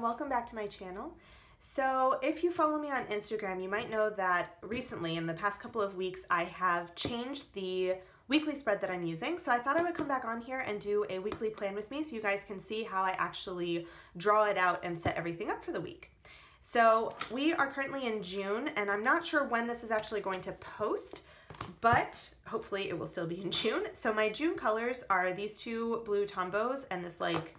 welcome back to my channel. So if you follow me on Instagram, you might know that recently, in the past couple of weeks, I have changed the weekly spread that I'm using. So I thought I would come back on here and do a weekly plan with me so you guys can see how I actually draw it out and set everything up for the week. So we are currently in June, and I'm not sure when this is actually going to post, but hopefully it will still be in June. So my June colors are these two blue Tombos and this like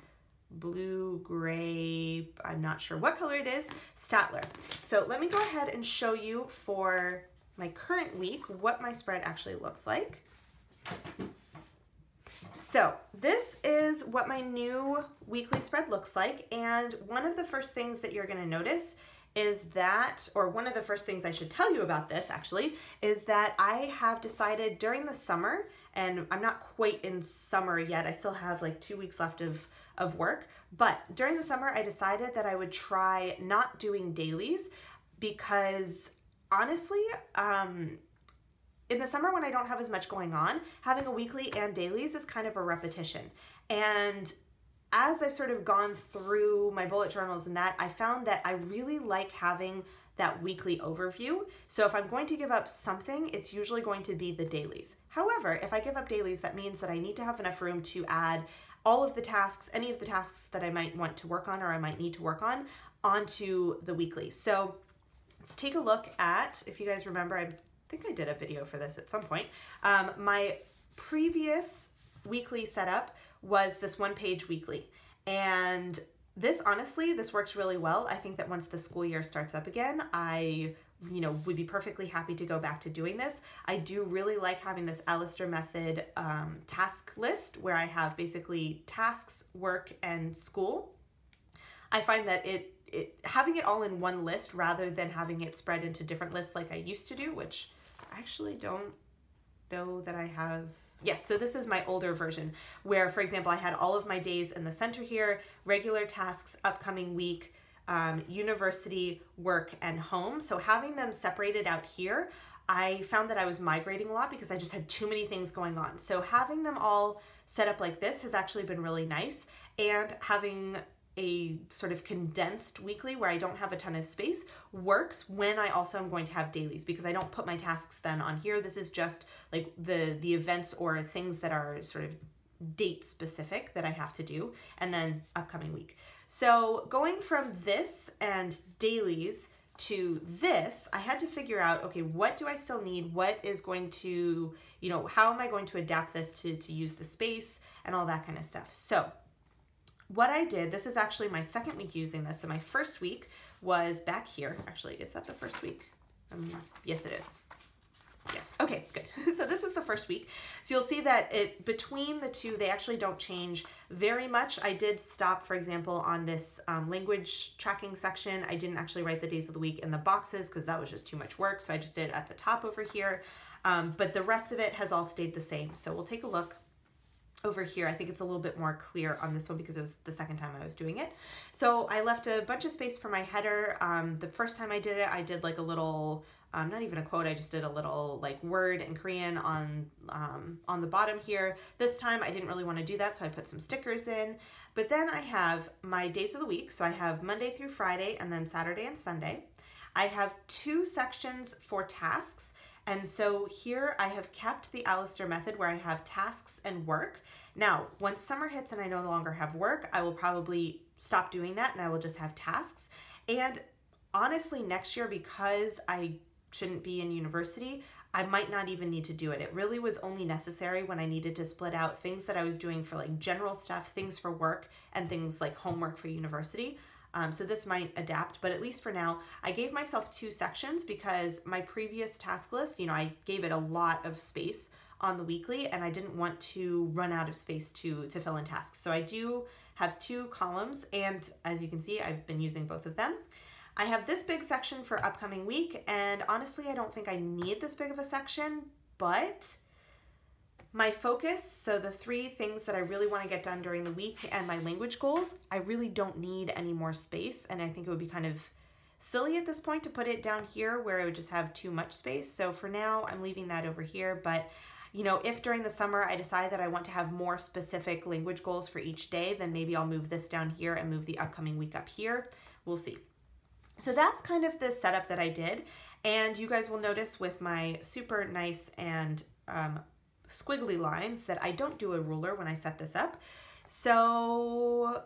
blue gray, I'm not sure what color it is, Statler. So let me go ahead and show you for my current week what my spread actually looks like. So this is what my new weekly spread looks like, and one of the first things that you're going to notice is that, or one of the first things I should tell you about this actually, is that I have decided during the summer, and I'm not quite in summer yet, I still have like 2 weeks left of work, but during the summer I decided that I would try not doing dailies because honestly, in the summer when I don't have as much going on, having a weekly and dailies is kind of a repetition. And as I've sort of gone through my bullet journals and that, I found that I really like having that weekly overview. So if I'm going to give up something, it's usually going to be the dailies. However, if I give up dailies, that means that I need to have enough room to add all of the tasks, any of the tasks that I might want to work on or I might need to work on, onto the weekly. So let's take a look at, if you guys remember, I think I did a video for this at some point. My previous weekly setup was this 1-page weekly. And this, honestly, this works really well. I think that once the school year starts up again, I would be perfectly happy to go back to doing this. I do really like having this ALISTAIR method task list where I have basically tasks, work, and school. I find that having it all in one list rather than having it spread into different lists like I used to do, which I actually don't know that I have. Yes, so this is my older version where, for example, I had all of my days in the center here, regular tasks, upcoming week, university, work, and home. So having them separated out here, I found that I was migrating a lot because I just had too many things going on. So having them all set up like this has actually been really nice, and having a sort of condensed weekly where I don't have a ton of space works when I also am going to have dailies, because I don't put my tasks then on here. This is just like the events or things that are sort of date specific that I have to do, and then upcoming week. So going from this and dailies to this, I had to figure out, okay, what do I still need? What is going to, how am I going to adapt this to use the space and all that kind of stuff. So what I did, this is actually my second week using this. So my first week was back here. Actually, is that the first week? Yes, it is. Yes. Okay, good. So this is the first week. So you'll see that between the two, they actually don't change very much. I did stop, for example, on this language tracking section. I didn't actually write the days of the week in the boxes because that was just too much work. So I just did it at the top over here. But the rest of it has all stayed the same. So we'll take a look over here. I think it's a little bit more clear on this one because it was the second time I was doing it. So I left a bunch of space for my header. The first time I did it, I did like a little, not even a quote, I just did a little like word in Korean on the bottom here. This time I didn't really want to do that, so I put some stickers in. But then I have my days of the week. So I have Monday through Friday and then Saturday and Sunday. I have 2 sections for tasks. And so here I have kept the ALISTAIR method where I have tasks and work. Now, once summer hits and I no longer have work, I will probably stop doing that and I will just have tasks. And honestly, next year, because I shouldn't be in university, I might not even need to do it. It really was only necessary when I needed to split out things that I was doing for like general stuff, things for work, and things like homework for university. So this might adapt, but at least for now, I gave myself 2 sections because my previous task list, I gave it a lot of space on the weekly and I didn't want to run out of space to fill in tasks. So I do have 2 columns, and as you can see, I've been using both of them. I have this big section for upcoming week, and honestly, I don't think I need this big of a section, but my focus, so the 3 things that I really want to get done during the week and my language goals, I really don't need any more space, and I think it would be kind of silly at this point to put it down here where it would just have too much space. So for now, I'm leaving that over here, but You know, if during the summer I decide that I want to have more specific language goals for each day, then maybe I'll move this down here and move the upcoming week up here. We'll see. So that's kind of the setup that I did. And you guys will notice with my super nice and squiggly lines that I don't do a ruler when I set this up. So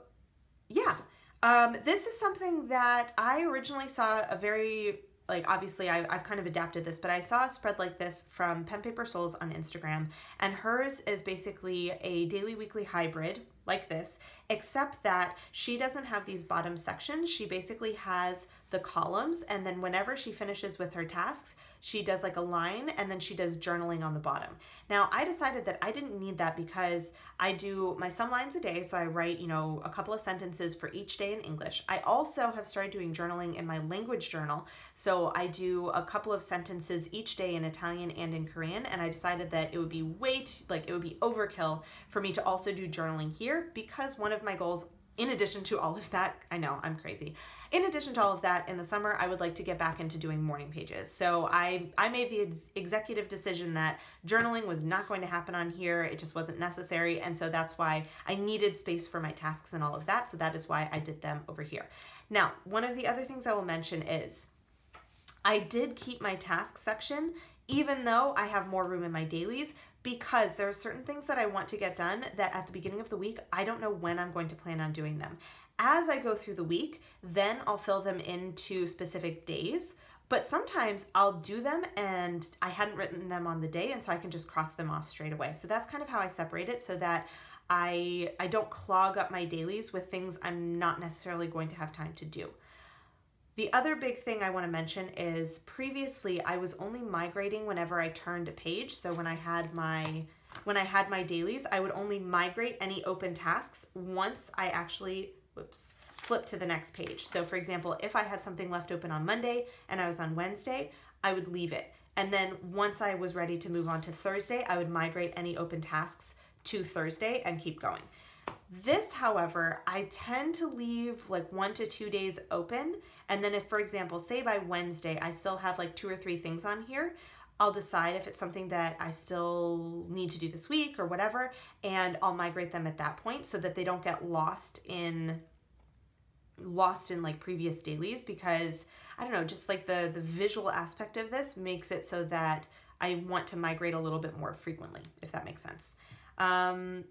yeah, this is something that I originally saw a very, like, obviously I've kind of adapted this, but I saw a spread like this from Pen Paper Souls on Instagram, and hers is basically a daily weekly hybrid like this, except that she doesn't have these bottom sections. She basically has the columns, and then whenever she finishes with her tasks, she does like a line, and then she does journaling on the bottom. Now, I decided that I didn't need that because I do my some lines a day, so I write, you know, a couple of sentences for each day in English. I also have started doing journaling in my language journal, so I do a couple of sentences each day in Italian and in Korean, and I decided that it would be it would be overkill for me to also do journaling here, because one of my goals, in addition to all of that, I know, I'm crazy. In addition to all of that, in the summer, I would like to get back into doing morning pages. So I made the executive decision that journaling was not going to happen on here. It just wasn't necessary. And so that's why I needed space for my tasks and all of that. So that is why I did them over here. Now, one of the other things I will mention is I did keep my task section, even though I have more room in my dailies, because there are certain things that I want to get done that at the beginning of the week, I don't know when I'm going to plan on doing them. As I go through the week, then I'll fill them into specific days, but sometimes I'll do them and I hadn't written them on the day, and so I can just cross them off straight away. So that's kind of how I separate it, so that I don't clog up my dailies with things I'm not necessarily going to have time to do. The other big thing I want to mention is previously I was only migrating whenever I turned a page. So when I had my dailies, I would only migrate any open tasks once I actually flip to the next page. So for example, if I had something left open on Monday and I was on Wednesday, I would leave it. And then once I was ready to move on to Thursday, I would migrate any open tasks to Thursday and keep going. This, however, I tend to leave like 1 to 2 days open. And then if, for example, say by Wednesday, I still have like 2 or 3 things on here, I'll decide if it's something that I still need to do this week or whatever, and I'll migrate them at that point so that they don't get lost in like previous dailies, because I don't know, just like the visual aspect of this makes it so that I want to migrate a little bit more frequently, if that makes sense. And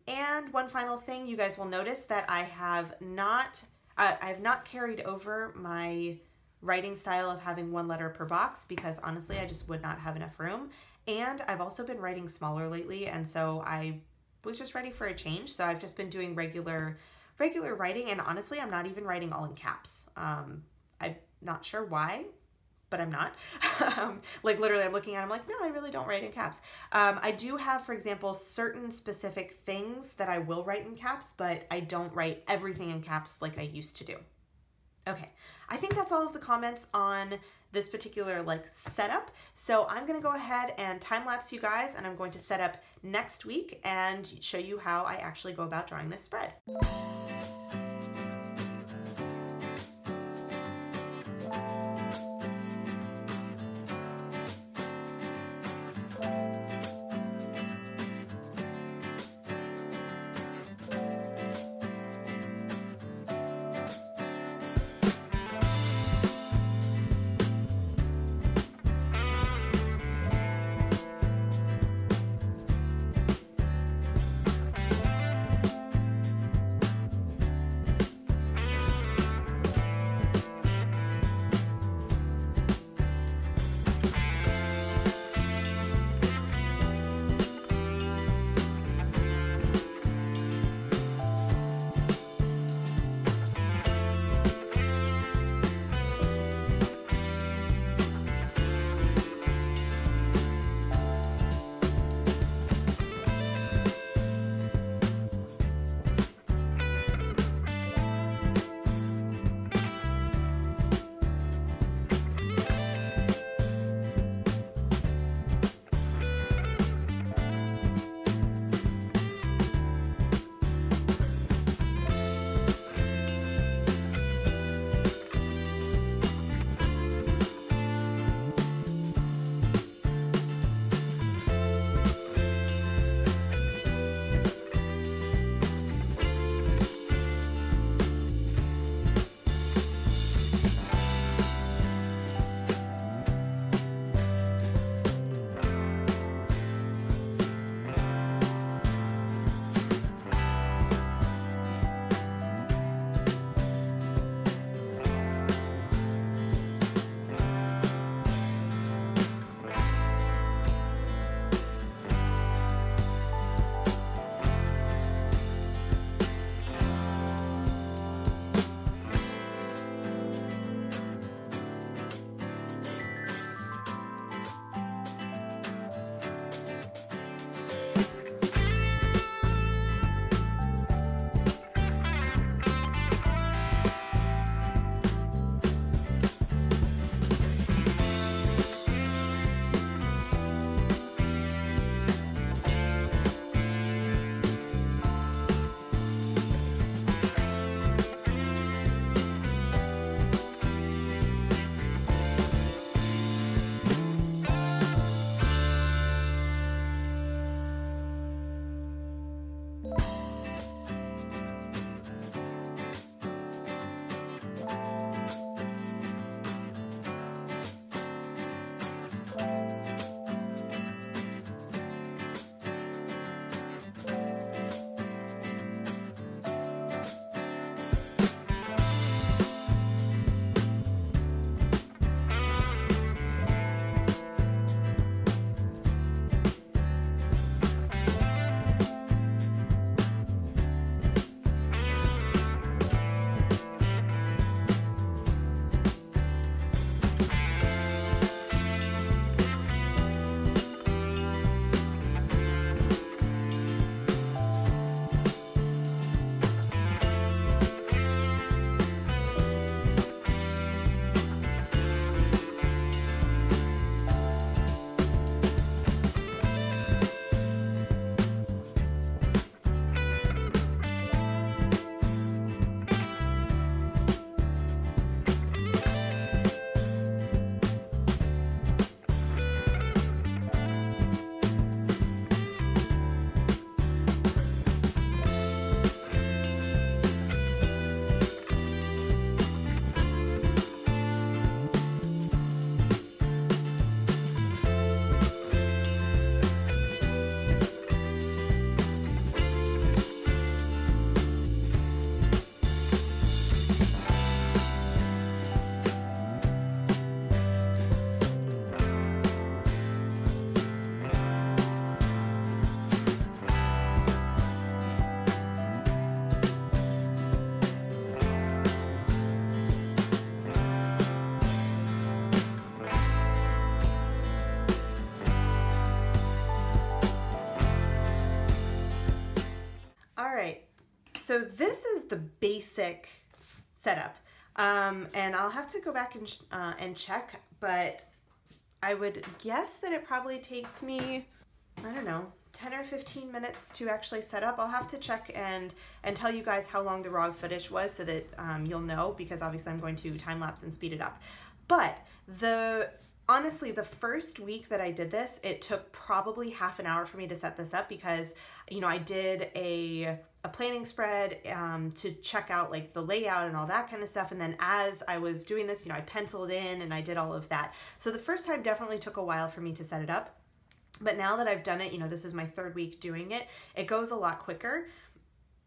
one final thing, you guys will notice that I have not carried over my writing style of having 1 letter per box, because honestly, I just would not have enough room. And I've also been writing smaller lately, and so I was just ready for a change. So I've just been doing regular writing, and honestly, I'm not even writing all in caps. I'm not sure why, but I'm not. Like literally I'm looking at it, I'm like, no, I really don't write in caps. I do have, for example, certain specific things that I will write in caps, but I don't write everything in caps like I used to do. Okay, I think that's all of the comments on this particular like setup. So I'm gonna go ahead and time lapse you guys, and I'm going to set up next week and show you how I actually go about drawing this spread. so this is the basic setup. And I'll have to go back and check, but I would guess that it probably takes me, I don't know, 10 or 15 minutes to actually set up. I'll have to check and tell you guys how long the raw footage was so that you'll know, because obviously I'm going to time lapse and speed it up. But honestly, the first week that I did this, it took probably half an hour for me to set this up because, you know, I did a planning spread to check out like the layout and all that kind of stuff. And then as I was doing this, you know, I penciled in and I did all of that. So the first time definitely took a while for me to set it up. But now that I've done it, you know, this is my third week doing it, it goes a lot quicker.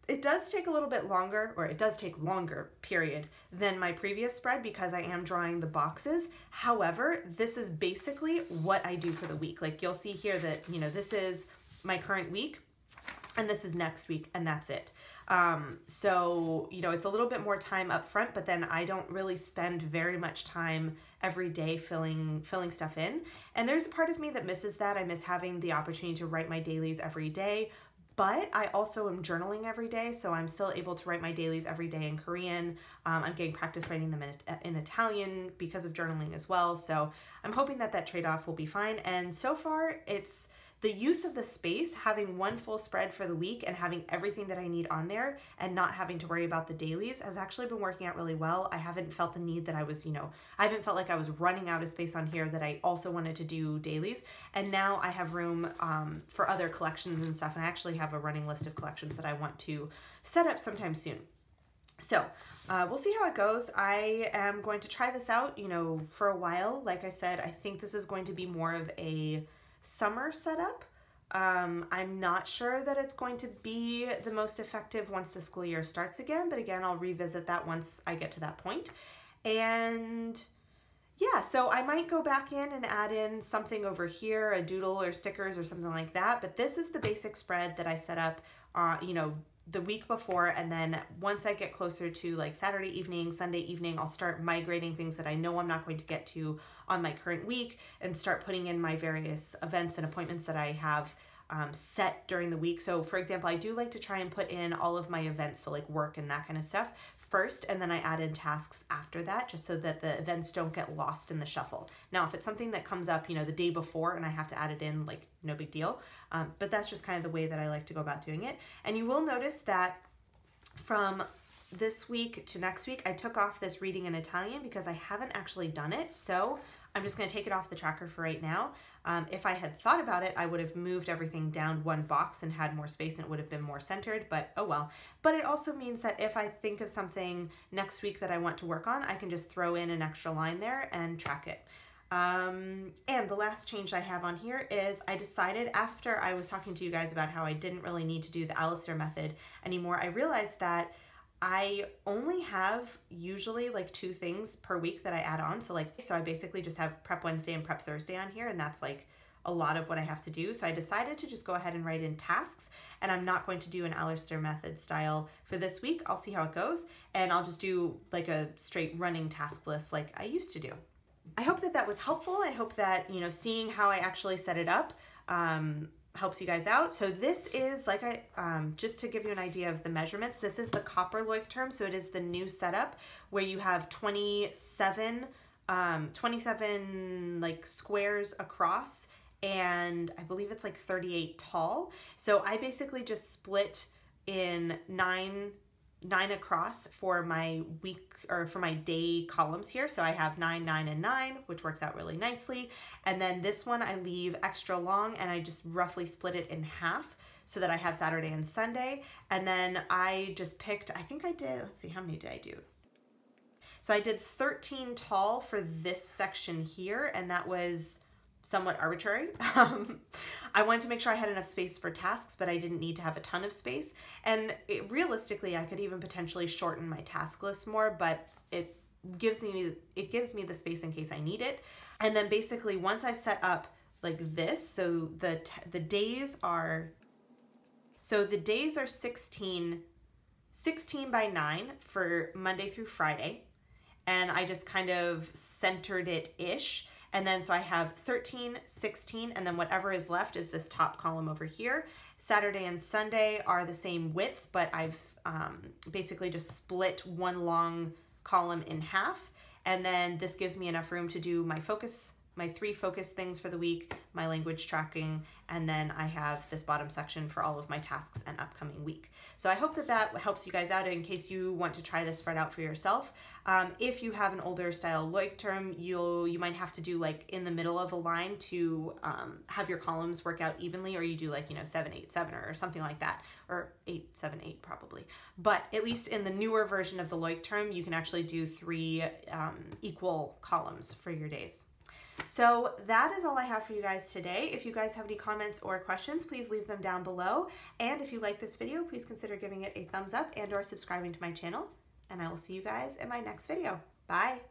It does take a little bit longer, or it does take longer, period, than my previous spread because I am drawing the boxes. However, this is basically what I do for the week. Like you'll see here that, you know, this is my current week and this is next week and that's it. So, you know, it's a little bit more time up front, but then I don't really spend very much time every day filling stuff in. And there's a part of me that misses that. I miss having the opportunity to write my dailies every day, but I also am journaling every day. So I'm still able to write my dailies every day in Korean. I'm getting practice writing them in Italian because of journaling as well. So I'm hoping that that trade-off will be fine. And so far it's the use of the space, having one full spread for the week and having everything that I need on there and not having to worry about the dailies has actually been working out really well. I haven't felt the need that I was, you know, I haven't felt like I was running out of space on here that I also wanted to do dailies. And now I have room for other collections and stuff. And I actually have a running list of collections that I want to set up sometime soon. So we'll see how it goes. I am going to try this out, you know, for a while. Like I said, I think this is going to be more of a summer setup. I'm not sure that it's going to be the most effective once the school year starts again, but again, I'll revisit that once I get to that point. And yeah, so I might go back in and add in something over here, a doodle or stickers or something like that, but this is the basic spread that I set up, you know, the week before, and then once I get closer to like Saturday evening, Sunday evening, I'll start migrating things that I know I'm not going to get to on my current week and start putting in my various events and appointments that I have set during the week. So for example, I do like to try and put in all of my events, so like work and that kind of stuff first, and then I add in tasks after that, just so that the events don't get lost in the shuffle. Now, if it's something that comes up, you know, the day before and I have to add it in, like no big deal. But that's just kind of the way that I like to go about doing it. And you will notice that from this week to next week, I took off this reading in Italian because I haven't actually done it. So I'm just going to take it off the tracker for right now. If I had thought about it, I would have moved everything down one box and had more space and it would have been more centered, but oh well. But it also means that if I think of something next week that I want to work on, I can just throw in an extra line there and track it. And the last change I have on here is I decided, after I was talking to you guys about how I didn't really need to do the ALISTAIR method anymore, I realized that I only have usually like 2 things per week that I add on. So I basically just have Prep Wednesday and Prep Thursday on here, and that's like a lot of what I have to do. So I decided to just go ahead and write in tasks, and I'm not going to do an ALISTAIR method style for this week. I'll see how it goes, and I'll just do like a straight running task list like I used to do. I hope that that was helpful. I hope that, you know, seeing how I actually set it up helps you guys out. So this is like just to give you an idea of the measurements, this is the copper leuchtturm. So it is the new setup where you have 27 like squares across, and I believe it's like 38 tall. So I basically just split in 9 across for my week, or for my day columns here. So I have 9, 9, and 9, which works out really nicely. And then this one I leave extra long, and I just roughly split it in half so that I have Saturday and Sunday. And then I just picked, I think I did, let's see, how many did I do? So I did 13 tall for this section here, and that was somewhat arbitrary. I wanted to make sure I had enough space for tasks, but I didn't need to have a ton of space. And realistically, I could even potentially shorten my task list more, but it gives me the space in case I need it. And then basically once I've set up like this, so the days are 16 by 9 for Monday through Friday. And I just kind of centered it-ish. And then so I have 13, 16, and then whatever is left is this top column over here. Saturday and Sunday are the same width, but I've basically just split one long column in half. And then this gives me enough room to do my three focus things for the week, my language tracking, and then I have this bottom section for all of my tasks and upcoming week. So I hope that that helps you guys out in case you want to try this spread out for yourself. If you have an older style Leuchtturm, you might have to do like in the middle of a line to have your columns work out evenly, or you do like, 7, 8, 7 or something like that, or 8, 7, 8 probably. But at least in the newer version of the Leuchtturm, you can actually do 3 equal columns for your days. So that is all I have for you guys today. If you guys have any comments or questions, please leave them down below. And if you like this video, please consider giving it a thumbs up and/or subscribing to my channel. And I will see you guys in my next video. Bye.